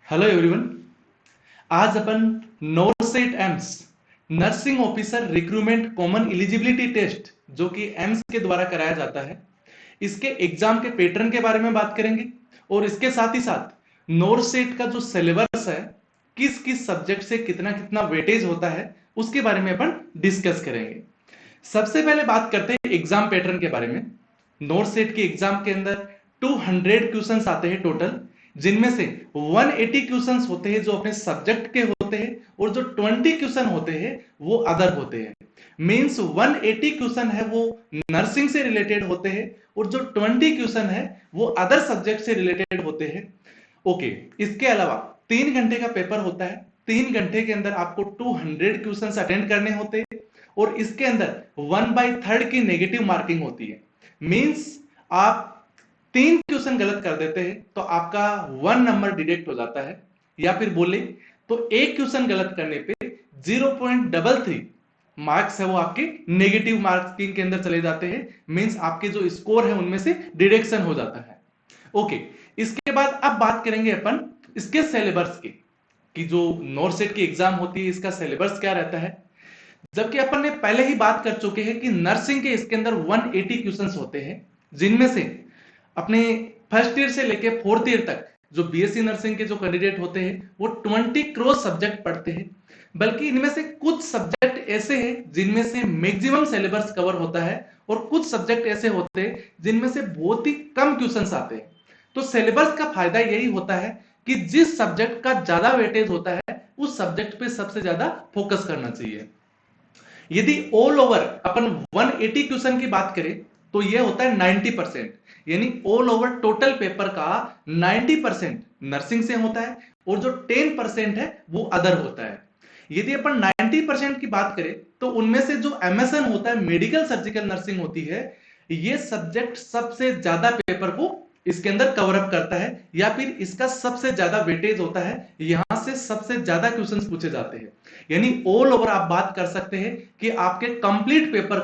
Hello everyone. आज अपन NORCET AIIMS nursing officer recruitment common eligibility test जो कि एम्स के द्वारा कराया जाता है, इसके एग्जाम के पैटर्न के बारे में बात करेंगे और इसके साथ ही साथ नोरसेट का जो सिलेबस है, किस किस सब्जेक्ट से कितना कितना वेटेज होता है, उसके बारे में अपन डिस्कस करेंगे। सबसे पहले बात करते हैं एग्जाम पैटर्न के बारे में। नोरसेट के एग्जाम के अंदर 200 क्वेश्चंस आते हैं टोटल, जिनमें से 180 क्वेश्चंस होते हैं जो अपने सब्जेक्ट के होते हैं और जो 20 क्वेश्चन होते हैं वो अदर होते हैं। मींस 180 क्वेश्चन है वो नर्सिंग से रिलेटेड होते हैं और जो 20 क्वेश्चन है वो अदर सब्जेक्ट से रिलेटेड होते हैं। ओके, इसके अलावा 3 घंटे का पेपर होता है। 3 घंटे के अंदर आपको 200 क्वेश्चंस अटेंड करने होते हैं और इसके अंदर 1/3 की नेगेटिव मार्किंग होती है। मींस आप 3 क्वेश्चन गलत कर देते हैं तो आपका 1 नंबर डिडक्ट हो जाता है, या फिर बोले तो 1 क्वेश्चन गलत करने पे 0.33 मार्क्स है वो आपके नेगेटिव मार्किंग के अंदर चले जाते हैं। मींस आपके जो स्कोर है उनमें से डिडक्शन हो जाता है। ओके, इसके बाद अब बात करेंगे अपन इसके सिलेबस की, कि जो नोरसेट की एग्जाम होती है इसका सिलेबस क्या रहता है। जबकि अपन ने पहले ही बात कर चुके हैं कि नर्सिंग के इसके अंदर 180 क्वेश्चंस होते हैं, जिनमें से अपने फर्स्ट ईयर से लेके फोर्थ ईयर तक जो बीएससी नर्सिंग के जो कैंडिडेट होते हैं वो 20 क्रॉस सब्जेक्ट पढ़ते हैं। बल्कि इनमें से कुछ सब्जेक्ट ऐसे हैं जिनमें से मैक्सिमम सिलेबस कवर होता है और कुछ सब्जेक्ट ऐसे होते हैं जिनमें से बहुत ही कम क्वेश्चंस आते हैं। तो सिलेबस का फायदा यही होता है कि जिस सब्जेक्ट का ज्यादा वेटेज होता है उस सब्जेक्ट पे सबसे ज्यादा फोकस करना चाहिए। यदि ऑल ओवर अपन 180 क्वेश्चन की बात करें तो यह होता है 90%, यानी ऑल ओवर टोटल पेपर का 90% नर्सिंग से होता है और जो 10% है वो अदर होता है। यदि अपन 90% की बात करें तो उनमें से जो एमएसएन होता है, मेडिकल सर्जिकल नर्सिंग होती है, ये सब्जेक्ट सबसे ज्यादा पेपर को इसके अंदर कवर अप करता है, या फिर इसका सबसे ज्यादा वेटेज होता है, यहां से सबसे ज्यादा क्वेश्चंस पूछे जाते हैं। यानी ऑल ओवर आप बात कर सकते हैं कि आपके कंप्लीट पेपर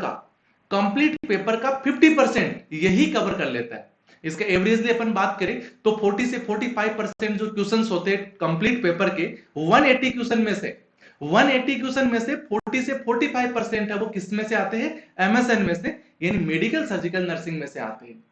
का 50% यही कवर कर लेता है। इसका एवरेजली अपन बात करें तो 40 से 45% जो क्वेश्चंस होते हैं कंप्लीट पेपर के 180 क्वेश्चन में से 40 से 45% है वो किस में से आते हैं, एमएसएन में से, यानी मेडिकल सर्जिकल नर्सिंग में से आते हैं।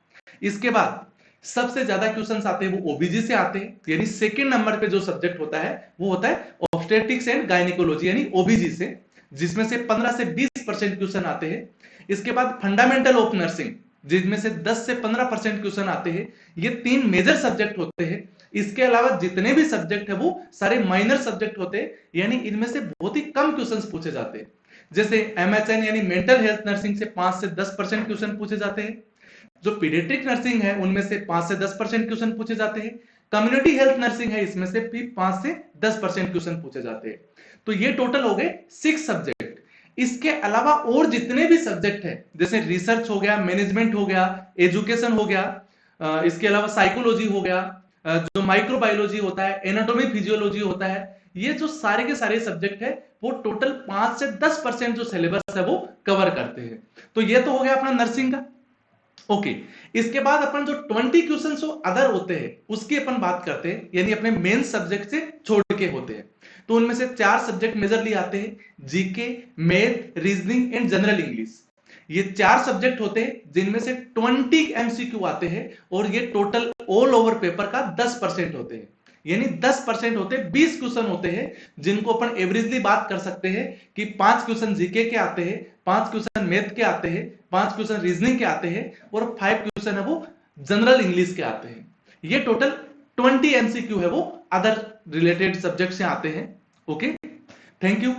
इसके बाद सबसे ज्यादा क्वेश्चंस आते हैं वो ओबीजी से आते हैं, यानी सेकंड नंबर पे जो सब्जेक्ट होता है वो होता है ऑब्स्टेट्रिक्स एंड गायनिकोलॉजी यानी ओबीजी से, जिसमें से 15 से 20% क्वेश्चन आते हैं। इसके बाद फंडामेंटल ऑफ नर्सिंग, जिसमें से 10 से 15% क्वेश्चन आते हैं। ये 3 मेजर सब्जेक्ट होते हैं। इसके अलावा जितने भी सब्जेक्ट है वो सारे माइनर सब्जेक्ट होते हैं, यानी इनमें से बहुत ही कम क्वेश्चन पूछे जाते हैं। जैसे एमएचएन यानी मेंटल हेल्थ नर्सिंग से 5 से 10% क्वेश्चन पूछे जाते हैं। जो पीडियाट्रिक नर्सिंग है उनमें से 5 से 10% क्वेश्चन पूछे जाते हैं। कम्युनिटी हेल्थ नर्सिंग है, इसमें से भी 5 से 10% क्वेश्चन पूछे जाते हैं। तो ये टोटल हो गए 6 सब्जेक्ट। इसके अलावा और जितने भी सब्जेक्ट है, जैसे रिसर्च हो गया, मैनेजमेंट हो गया, एजुकेशन हो गया, इसके अलावा साइकोलॉजी हो गया, जो माइक्रोबायोलॉजी होता है, एनाटॉमी फिजियोलॉजी होता है, ये जो सारे के सारे सब्जेक्ट है वो टोटल 5 से 10% जो सिलेबस है वो कवर करते हैं। तो ये तो हो गया अपना नर्सिंग का। ओके, इसके बाद अपन जो 20 क्वेश्चन जो अदर होते हैं उसकी अपन बात करते हैं, यानी अपने मेन सब्जेक्ट से छोड़ के होते हैं। तो उनमें से 4 सब्जेक्ट मेजरली आते हैं, GK, math, reasoning and general English. ये 4 सब्जेक्ट होते हैं जिनमें से 20 एमसीक्यू आते हैं और ये टोटल ऑल ओवर पेपर का 10% होते हैं, यानी 10% होते हैं, 20 क्वेश्चन होते हैं, जिनको अपन एवरेजली बात कर सकते हैं कि 5 क्वेश्चन जीके के आते हैं, 5 क्वेश्चन मैथ के आते हैं, 5 क्वेश्चन रीजनिंग के आते हैं और 5 क्वेश्चन है वो जनरल इंग्लिश के आते हैं। ये टोटल 20 एमसीक्यू है वो अदर रिलेटेड सब्जेक्ट से आते हैं। Okay, thank you.